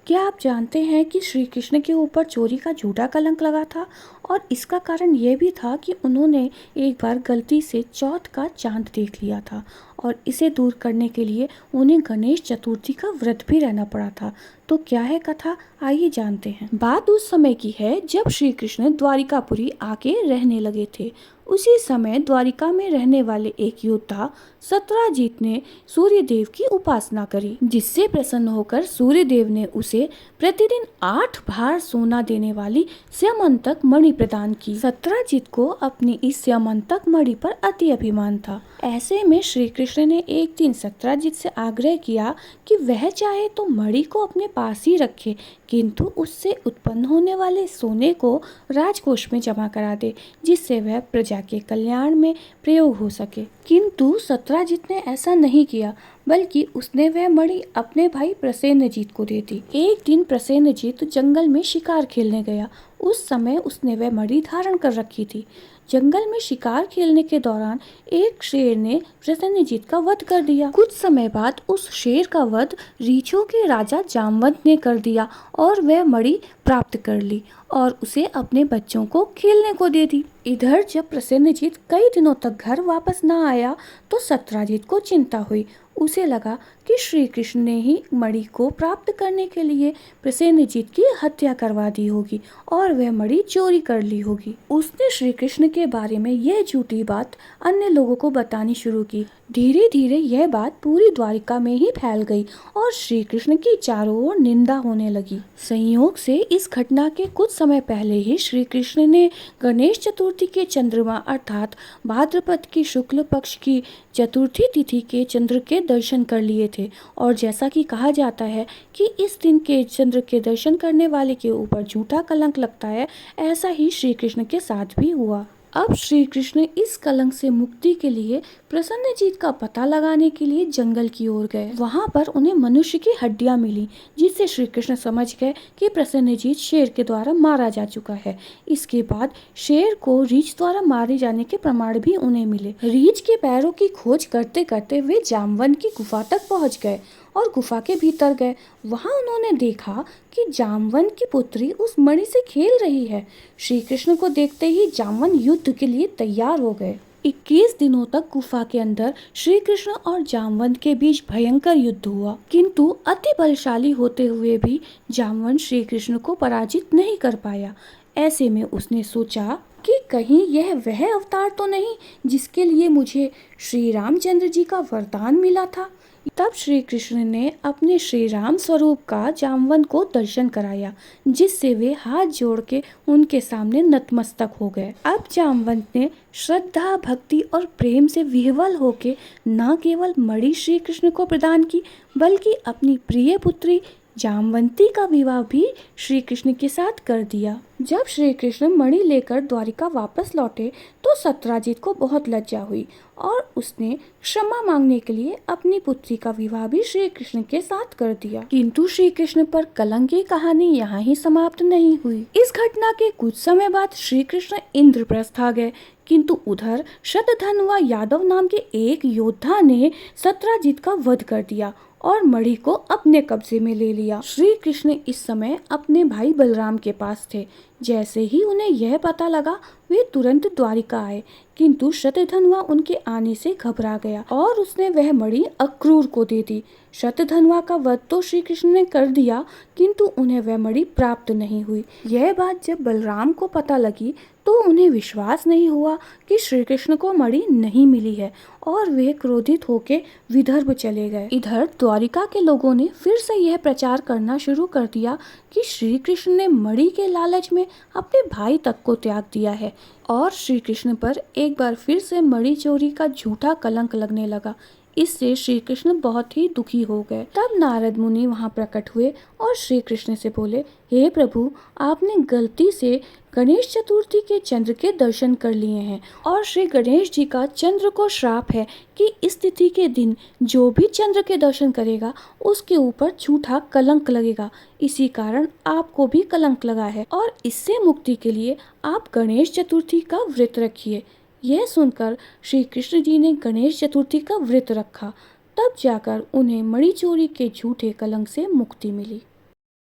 क्या आप जानते हैं कि श्री कृष्ण के ऊपर चोरी का झूठा कलंक लगा था और इसका कारण यह भी था कि उन्होंने एक बार गलती से चौथ का चांद देख लिया था और इसे दूर करने के लिए उन्हें गणेश चतुर्थी का व्रत भी रहना पड़ा था। तो क्या है कथा, आइए जानते हैं। बात उस समय की है जब श्री कृष्ण द्वारिकापुरी आके रहने लगे थे। उसी समय द्वारिका में रहने वाले एक योद्धा सत्राजित ने सूर्य देव की उपासना करी, जिससे प्रसन्न होकर सूर्य देव ने उसे प्रतिदिन 8 भार सोना देने वाली स्यमंतक मणि प्रदान की। सत्राजित को अपनी इस स्यमंतक मणि पर अति अभिमान था। ऐसे में श्री कृष्ण ने एक दिन सत्राजित से आग्रह किया कि वह चाहे तो मणि को अपने पास ही रखे, किंतु उससे उत्पन्न होने वाले सोने को राजकोष में जमा करा दे, जिससे वह प्रजा के कल्याण में प्रयोग हो सके। किंतु सत्राजित ने ऐसा नहीं किया, बल्कि उसने वह मणि अपने भाई प्रसेनजीत को दे दी। एक दिन प्रसेनजीत जंगल में शिकार खेलने गया। उस समय उसने वह मणि धारण कर रखी थी। जंगल में शिकार खेलने के दौरान एक शेर ने प्रसेनजीत का वध कर दिया। कुछ समय बाद उस शेर का वध रीछों के राजा जामवंत ने कर दिया और वह मणि प्राप्त कर ली और उसे अपने बच्चों को खेलने को दे दी। इधर जब प्रसेनजीत कई दिनों तक घर वापस न आया तो सत्राजित को चिंता हुई। उसे लगा कि श्री कृष्ण ने ही मणि को प्राप्त करने के लिए प्रसेनजीत की हत्या करवा दी होगी और वह मणि चोरी कर ली होगी। उसने श्री कृष्ण के बारे में यह झूठी बात अन्य लोगों को बतानी शुरू की। धीरे धीरे यह बात पूरी द्वारिका में ही फैल गई और श्री कृष्ण की चारों ओर निंदा होने लगी। संयोग से इस घटना के कुछ समय पहले ही श्री कृष्ण ने गणेश चतुर्थी के चंद्रमा अर्थात भाद्रपद की शुक्ल पक्ष की चतुर्थी तिथि के चंद्र के दर्शन कर लिए थे और जैसा कि कहा जाता है कि इस दिन के चंद्र के दर्शन करने वाले के ऊपर झूठा कलंक लगता है, ऐसा ही श्री कृष्ण के साथ भी हुआ। अब श्री कृष्ण इस कलंक से मुक्ति के लिए प्रसन्नजीत का पता लगाने के लिए जंगल की ओर गए। वहां पर उन्हें मनुष्य की हड्डियां मिली, जिससे श्री कृष्ण समझ गए कि प्रसन्नजीत शेर के द्वारा मारा जा चुका है। इसके बाद शेर को रीछ द्वारा मारे जाने के प्रमाण भी उन्हें मिले। रीछ के पैरों की खोज करते करते वे जामवंत की गुफा तक पहुँच गए और गुफा के भीतर गए। वहां उन्होंने देखा कि जामवंत की पुत्री उस मणि से खेल रही है। श्री कृष्ण को देखते ही जामवंत युद्ध के लिए तैयार हो गए। 21 दिनों तक गुफा के अंदर श्री कृष्ण और जामवंत के बीच भयंकर युद्ध हुआ, किंतु अति बलशाली होते हुए भी जामवंत श्री कृष्ण को पराजित नहीं कर पाया। ऐसे में उसने सोचा कि कहीं यह वह अवतार तो नहीं जिसके लिए मुझे श्री रामचंद्र जी का वरदान मिला था। तब श्री कृष्ण ने अपने श्री राम स्वरूप का जामवंत को दर्शन कराया, जिससे वे हाथ जोड़ के उनके सामने नतमस्तक हो गए। अब जामवंत ने श्रद्धा, भक्ति और प्रेम से विह्वल होके न केवल मणि श्री कृष्ण को प्रदान की, बल्कि अपनी प्रिय पुत्री जामवंती का विवाह भी श्री कृष्ण के साथ कर दिया। जब श्री कृष्ण मणि लेकर द्वारिका वापस लौटे तो सत्राजित को बहुत लज्जा हुई और उसने क्षमा मांगने के लिए अपनी पुत्री का विवाह भी श्री कृष्ण के साथ कर दिया। किंतु श्री कृष्ण पर कलंक की कहानी यहाँ ही समाप्त नहीं हुई। इस घटना के कुछ समय बाद श्री कृष्ण इंद्रप्रस्थ आ गए, किंतु उधर शतधन्वा यादव नाम के एक योद्धा ने सत्राजित का वध कर दिया और मणि को अपने कब्जे में ले लिया। श्री कृष्ण इस समय अपने भाई बलराम के पास थे। जैसे ही उन्हें यह पता लगा वे तुरंत द्वारिका आए, किंतु शतधन्वा उनके आने से घबरा गया और उसने वह मणि अक्रूर को दे दी। शतधन्वा का वध तो श्री कृष्ण ने कर दिया, किंतु उन्हें वह मणि प्राप्त नहीं हुई। यह बात जब बलराम को पता लगी तो उन्हें विश्वास नहीं हुआ कि श्री कृष्ण को मणि नहीं मिली है और वे क्रोधित होकर विदर्भ चले गए। इधर द्वारिका के लोगों ने फिर से यह प्रचार करना शुरू कर दिया कि श्री कृष्ण ने मणि के लालच में अपने भाई तक को त्याग दिया है और श्री कृष्ण पर एक बार फिर से मणि चोरी का झूठा कलंक लगने लगा। इससे श्री कृष्ण बहुत ही दुखी हो गए। तब नारद मुनि वहां प्रकट हुए और श्री कृष्ण से बोले, हे प्रभु, आपने गलती से गणेश चतुर्थी के चंद्र के दर्शन कर लिए हैं और श्री गणेश जी का चंद्र को श्राप है कि इस तिथि के दिन जो भी चंद्र के दर्शन करेगा उसके ऊपर झूठा कलंक लगेगा। इसी कारण आपको भी कलंक लगा है और इससे मुक्ति के लिए आप गणेश चतुर्थी का व्रत रखिए। यह सुनकर श्री कृष्ण जी ने गणेश चतुर्थी का व्रत रखा। तब जाकर उन्हें मणि चोरी के झूठे कलंक से मुक्ति मिली।